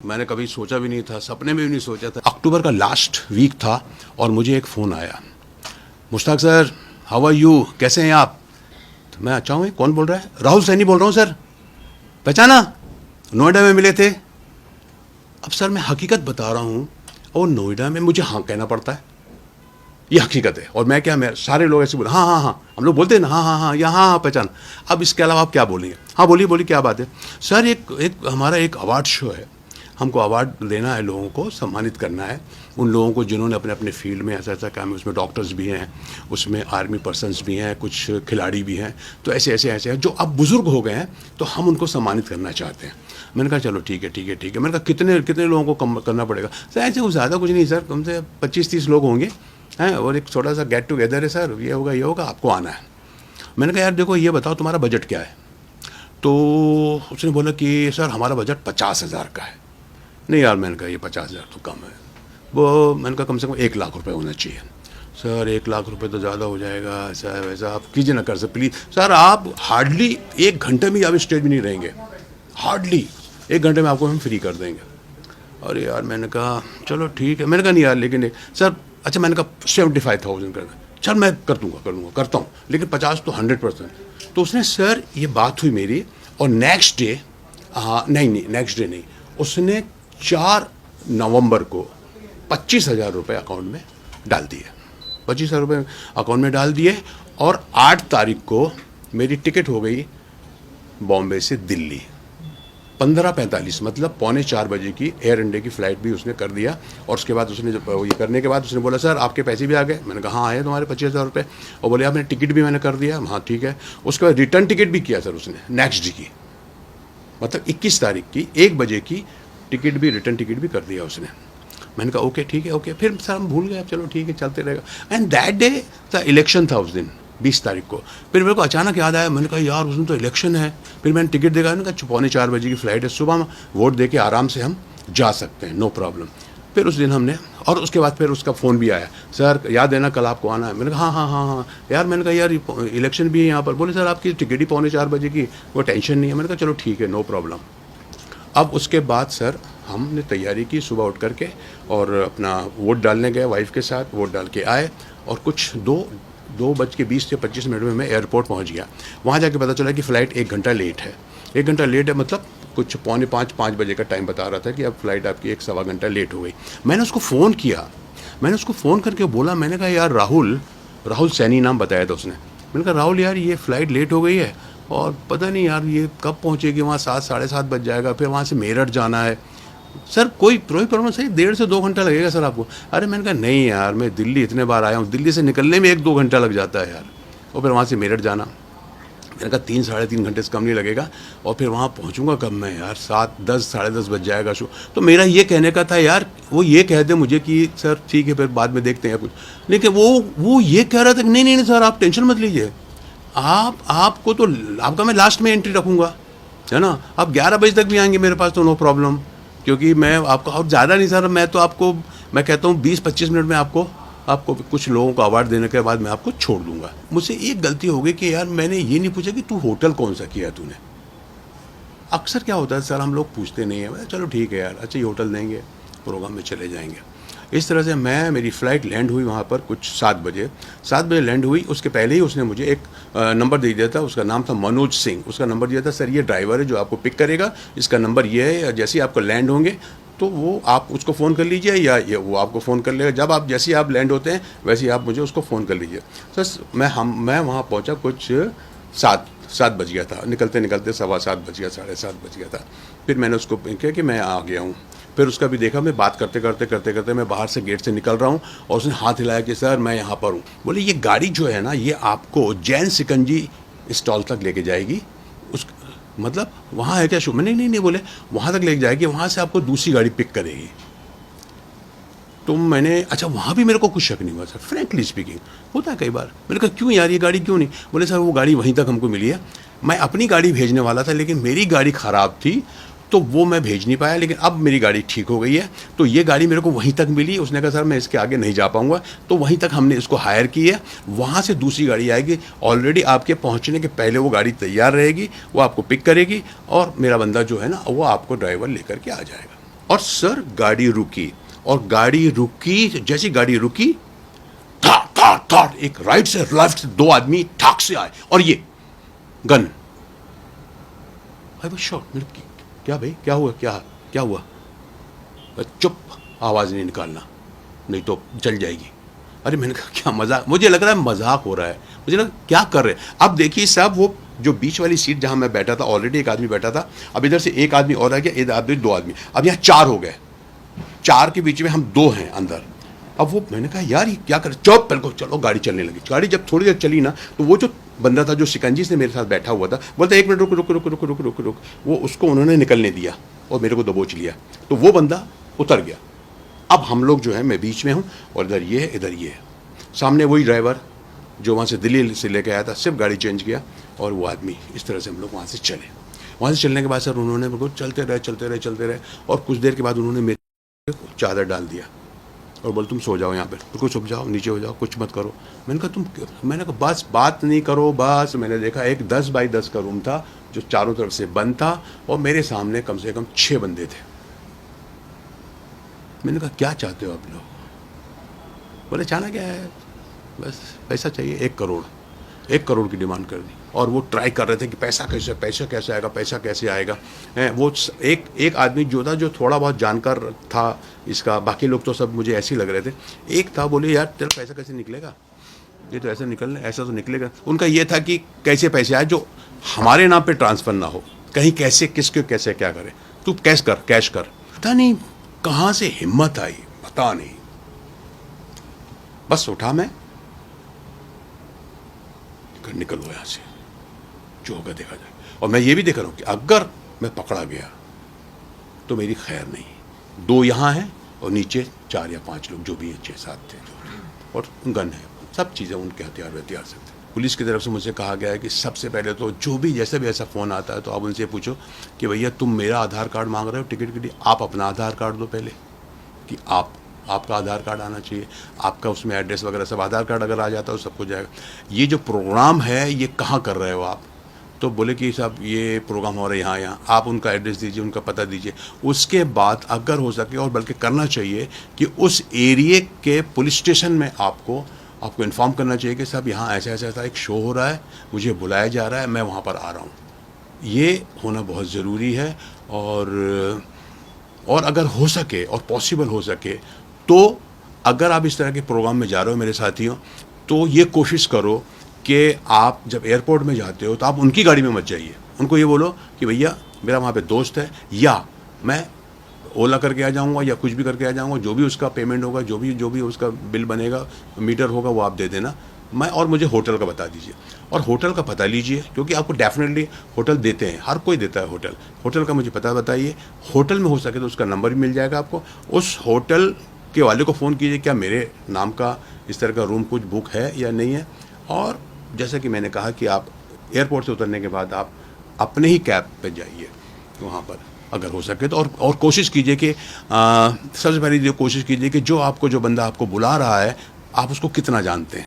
मैंने कभी सोचा भी नहीं था, सपने में भी नहीं सोचा था। अक्टूबर का लास्ट वीक था और मुझे एक फ़ोन आया, Mushtaq sir how are you, कैसे हैं आप। तो मैं अच्छा हूँ, कौन बोल रहा है? राहुल सैनी बोल रहा हूँ सर। पहचाना? नोएडा में मिले थे। अब सर मैं हकीकत बता रहा हूँ, और नोएडा में मुझे हाँ कहना पड़ता है, ये हकीकत है। और मैं क्या, मैं सारे लोग ऐसे बोले हाँ हाँ हाँ, हम लोग बोलते हैं ना हाँ हाँ हाँ, या हाँ हाँ पहचान। अब इसके अलावा आप क्या बोलेंगे? हाँ बोलिए बोलिए, क्या बात है सर? एक हमारा एक अवार्ड शो है, हमको अवार्ड देना है, लोगों को सम्मानित करना है, उन लोगों को जिन्होंने अपने अपने फील्ड में ऐसा ऐसा काम है। उसमें डॉक्टर्स भी हैं, उसमें आर्मी पर्सनस भी हैं, कुछ खिलाड़ी भी हैं, तो ऐसे ऐसे ऐसे हैं जो अब बुज़ुर्ग हो गए हैं, तो हम उनको सम्मानित करना चाहते हैं। मैंने कहा चलो ठीक है ठीक है ठीक है। मैंने कहा कितने कितने लोगों को करना पड़ेगा सर? ऐसे कुछ ज़्यादा कुछ नहीं सर, कम से 25-30 लोग होंगे हैं, और एक छोटा सा गेट टुगेदर है सर, ये होगा, आपको आना है। मैंने कहा यार देखो ये बताओ तुम्हारा बजट क्या है? तो उसने बोला कि सर हमारा बजट 50,000 का है। नहीं यार, मैंने कहा ये 50,000 तो कम है। वो मैंने कहा कम से कम 1 लाख रुपए होना चाहिए। सर 1 लाख रुपए तो ज़्यादा हो जाएगा, ऐसा वैसा आप कीजिए ना, कर सर प्लीज़। सर आप हार्डली 1 घंटे में आप स्टेज में नहीं रहेंगे, हार्डली 1 घंटे में आपको हम फ्री कर देंगे। अरे यार, मैंने कहा चलो ठीक है। मैंने कहा नहीं यार, लेकिन सर अच्छा, मैंने कहा 75,000 कर दें। चल मैं करता हूँ, लेकिन 50 तो 100%। तो उसने सर ये बात हुई मेरी, और नेक्स्ट डे, हाँ नहीं नेक्स्ट डे नहीं, उसने 4 नवंबर को 25,000 रुपये अकाउंट में डाल दिए। 25,000 रुपये अकाउंट में डाल दिए, और 8 तारीख को मेरी टिकट हो गई बॉम्बे से दिल्ली। 15:45 मतलब 3:45 की एयर इंडिया की फ़्लाइट भी उसने कर दिया। और उसके बाद उसने जब ये करने के बाद उसने बोला सर आपके पैसे भी आ गए। मैंने कहा हाँ आए तुम्हारे 25,000 रुपये। और बोले आपने टिकट भी मैंने कर दिया। हाँ ठीक है। उसके बाद रिटर्न टिकट भी किया सर उसने नेक्स्ट डे की, मतलब 21 तारीख की 1 बजे की टिकट भी, रिटर्न टिकट भी कर दिया उसने। मैंने कहा ओके ठीक है ओके। फिर सर हम भूल गए, चलो ठीक है चलते रहेगा। And that day the election था उस दिन 20 तारीख को। फिर मेरे को अचानक याद आया, मैंने कहा यार उस दिन तो इलेक्शन है। फिर मैंने टिकट देखा, मैंने कहा 4:45 बजे की फ़्लाइट है, सुबह में वोट दे के आराम से हम जा सकते हैं, नो प्रॉब्लम। फिर उस दिन हमने, और उसके बाद फिर उसका फ़ोन भी आया, सर याद है ना कल आपको आना है। मैंने कहा हाँ यार। मैंने कहा यार इलेक्शन भी है यहाँ पर। बोले सर आपकी टिकट ही 3:45 बजे की, वो टेंशन नहीं है। मैंने कहा चलो ठीक है नो प्रॉब्लम। अब उसके बाद सर हमने तैयारी की सुबह उठ करके, और अपना वोट डालने गए वाइफ के साथ, वोट डाल के आए, और कुछ 2:20 से 25 मिनट में मैं एयरपोर्ट पहुंच गया। वहाँ जाके पता चला कि फ़्लाइट 1 घंटा लेट है। 1 घंटा लेट है मतलब कुछ 4:45-5 बजे का टाइम बता रहा था कि अब फ़्लाइट आपकी 1-1.25 घंटा लेट हो गई। मैंने उसको फ़ोन किया, मैंने उसको फ़ोन करके बोला, मैंने कहा यार राहुल सैनी नाम बताया था उसने। मैंने कहा राहुल यार ये फ़्लाइट लेट हो गई है, और पता नहीं यार ये कब पहुँचेगी वहाँ, 7 साढ़े 7 बज जाएगा, फिर वहाँ से मेरठ जाना है। सर कोई प्रॉब्लम सही, 1.5 से 2 घंटा लगेगा सर आपको। अरे मैंने कहा नहीं यार, मैं दिल्ली इतने बार आया हूँ, दिल्ली से निकलने में 1-2 घंटा लग जाता है यार, और फिर वहाँ से मेरठ जाना। मैंने कहा 3 साढ़े 3 घंटे से कम नहीं लगेगा, और फिर वहाँ पहुँचूंगा कब मैं यार, 7-10 साढ़े 10 बज जाएगा शो। तो मेरा ये कहने का था यार, वो ये कह दे मुझे कि सर ठीक है फिर बाद में देखते हैं कुछ, लेकिन वो ये कह रहा था कि नहीं सर आप टेंशन मत लीजिए, आपको तो आपका मैं लास्ट में एंट्री रखूँगा, है ना, आप 11 बजे तक भी आएंगे मेरे पास तो नो प्रॉब्लम, क्योंकि मैं आपको, और ज़्यादा नहीं सर, मैं तो आपको, मैं कहता हूँ 20-25 मिनट में आपको कुछ लोगों को अवार्ड देने के बाद मैं आपको छोड़ दूंगा। मुझसे एक गलती हो गई कि यार मैंने ये नहीं पूछा कि तू होटल कौन सा किया तूने। अक्सर क्या होता है सर, हम लोग पूछते नहीं है, चलो ठीक है यार, अच्छा ये होटल देंगे, प्रोग्राम में चले जाएंगे। इस तरह से मेरी फ़्लाइट लैंड हुई वहाँ पर कुछ 7 बजे लैंड हुई। उसके पहले ही उसने मुझे एक नंबर दे दिया था, उसका नाम था मनोज सिंह। उसका नंबर दिया था, सर ये ड्राइवर है जो आपको पिक करेगा, इसका नंबर ये है, जैसे ही आपको लैंड होंगे तो वो आप उसको फ़ोन कर लीजिए, या वो आपको फ़ोन कर लेगा। जब आप जैसे ही आप लैंड होते हैं वैसे ही आप मुझे उसको फ़ोन कर लीजिए। सर मैं वहाँ पहुँचा कुछ 7 बज गया था, निकलते 7:15 बज गया, 7:30 बज गया था। फिर मैंने उसको कहा कि मैं आ गया हूँ। फिर उसका भी देखा, मैं बात करते मैं बाहर से गेट से निकल रहा हूँ, और उसने हाथ हिलाया कि सर मैं यहाँ पर हूँ। बोले ये गाड़ी जो है ना, ये आपको जैन सिकंजी स्टॉल तक लेके जाएगी। उस मतलब वहाँ है क्या शो? मैंने नहीं बोले वहाँ तक लेके जाएगी, वहाँ से आपको दूसरी गाड़ी पिक करेगी। तो मैंने, अच्छा वहाँ भी मेरे को कुछ शक नहीं हुआ सर, फ्रैंकली स्पीकिंग होता है कई बार। मैंने कहा क्यों यार ये गाड़ी क्यों नहीं? बोले सर वो गाड़ी वहीं तक हमको मिली है, मैं अपनी गाड़ी भेजने वाला था लेकिन मेरी गाड़ी ख़राब थी तो वो मैं भेज नहीं पाया, लेकिन अब मेरी गाड़ी ठीक हो गई है तो ये गाड़ी मेरे को वहीं तक मिली। उसने कहा सर मैं इसके आगे नहीं जा पाऊँगा, तो वहीं तक हमने इसको हायर की है, वहाँ से दूसरी गाड़ी आएगी, ऑलरेडी आपके पहुँचने के पहले वो गाड़ी तैयार रहेगी, वो आपको पिक करेगी, और मेरा बंदा जो है ना वो आपको ड्राइवर लेकर के आ जाएगा। और सर गाड़ी रुकी, और गाड़ी रुकी, जैसी गाड़ी रुकी ठाक ठाक ठाक एक राइट से लेफ्ट से दो आदमी ठाक से आए और ये गन। I was shocked. क्या भाई, क्या हुआ, क्या हुआ? चुप, आवाज नहीं निकालना नहीं तो जल जाएगी। अरे मैंने कहा क्या मजाक, मुझे लग रहा है मजाक हो रहा है, मुझे लगा क्या कर रहे हैं। अब देखिए साहब, वो जो बीच वाली सीट जहां मैं बैठा था, ऑलरेडी एक आदमी बैठा था, अब इधर से एक आदमी और आ गया, इधर आदमी दो आदमी, अब यहाँ चार हो गए, चार के बीच में हम दो हैं अंदर। अब वो मैंने कहा यार ये क्या कर, चुप, बिल्कुल चलो गाड़ी चलने लगी। गाड़ी जब थोड़ी देर चली ना, तो वो जो बंदा था जो शिकंजी से मेरे साथ बैठा हुआ था, बोलता 1 मिनट रुक रुक रुक रुक रुक रुक रुक, वो उसको उन्होंने निकलने दिया और मेरे को दबोच लिया, तो वो बंदा उतर गया। अब हम लोग जो है, मैं बीच में हूँ और इधर ये है, इधर ये है, सामने वही ड्राइवर जो वहाँ से दिल्ली से लेके आया था, सिर्फ गाड़ी चेंज किया और वो आदमी। इस तरह से हम लोग वहाँ से चले। वहाँ से चलने के बाद सर उन्होंने मेरे को चलते रहे और कुछ देर के बाद उन्होंने मेरे को चादर डाल दिया और बोले तुम सो जाओ यहाँ पे, बिल्कुल सो जाओ, नीचे हो जाओ, कुछ मत करो। मैंने कहा बस बात नहीं करो बस। मैंने देखा एक 10 बाई 10 का रूम था जो चारों तरफ से बंद था और मेरे सामने कम से कम 6 बंदे थे। मैंने कहा क्या चाहते हो आप लोग? बोले चाहना क्या है, बस पैसा चाहिए, 1 करोड़ की डिमांड कर दी। और वो ट्राई कर रहे थे कि पैसा कैसे आएगा। वो एक आदमी जो था, जो थोड़ा बहुत जानकार था इसका, बाकी लोग तो सब मुझे ऐसे ही लग रहे थे। एक था, बोले यार तेरा पैसा कैसे निकलेगा, ये तो ऐसा तो निकलेगा। उनका ये था कि कैसे पैसे आए जो हमारे नाम पे ट्रांसफ़र ना हो, कहीं कैसे किसके कैसे क्या करे, तू कैश कर। पता नहीं कहाँ से हिम्मत आई, पता नहीं। बस उठा मैं, निकल हुआ यहाँ से, जो होगा देखा जाए। और मैं ये भी देख रहा हूँ कि अगर मैं पकड़ा गया तो मेरी खैर नहीं। 2 यहाँ हैं और नीचे 4 या 5 लोग जो भी हैं, 6-7 थे और गन है, सब चीज़ें उनके हथियार से थे। पुलिस की तरफ से मुझे कहा गया है कि सबसे पहले तो जो भी जैसे भी ऐसा फ़ोन आता है तो आप उनसे पूछो कि भैया तुम मेरा आधार कार्ड मांग रहे हो टिकट के लिए, आप अपना आधार कार्ड दो पहले, कि आपका आधार कार्ड आना चाहिए, आपका उसमें एड्रेस वगैरह सब, आधार कार्ड अगर आ जाता है तो सब कुछ जाएगा। ये जो प्रोग्राम है ये कहाँ कर रहे हो आप? तो बोले कि साहब ये प्रोग्राम हो रहा है यहाँ, आप उनका एड्रेस दीजिए, उनका पता दीजिए। उसके बाद अगर हो सके, और बल्कि करना चाहिए कि उस एरिए के पुलिस स्टेशन में आपको इन्फॉर्म करना चाहिए कि साहब यहाँ ऐसा एक शो हो रहा है, मुझे बुलाया जा रहा है, मैं वहाँ पर आ रहा हूँ। ये होना बहुत ज़रूरी है। और अगर हो सके और पॉसिबल हो सके तो अगर आप इस तरह के प्रोग्राम में जा रहे हो मेरे साथियों, तो ये कोशिश करो कि आप जब एयरपोर्ट में जाते हो तो आप उनकी गाड़ी में मत जाइए। उनको ये बोलो कि भैया मेरा वहाँ पे दोस्त है, या मैं ओला करके आ जाऊँगा या कुछ भी करके आ जाऊँगा, जो भी उसका पेमेंट होगा, जो भी उसका बिल बनेगा, मीटर होगा, वो आप दे देना। और मुझे होटल का बता दीजिए और होटल का पता लीजिए, क्योंकि आपको डेफिनेटली होटल देते हैं, हर कोई देता है होटल का मुझे पता बताइए। होटल में हो सके तो उसका नंबर भी मिल जाएगा आपको। उस होटल के वाले को फ़ोन कीजिए क्या मेरे नाम का इस तरह का रूम कुछ बुक है या नहीं है। और जैसा कि मैंने कहा कि आप एयरपोर्ट से उतरने के बाद आप अपने ही कैब पे जाइए वहाँ पर अगर हो सके तो। और कोशिश कीजिए कि सबसे पहले कोशिश कीजिए कि जो बंदा आपको बुला रहा है आप उसको कितना जानते हैं।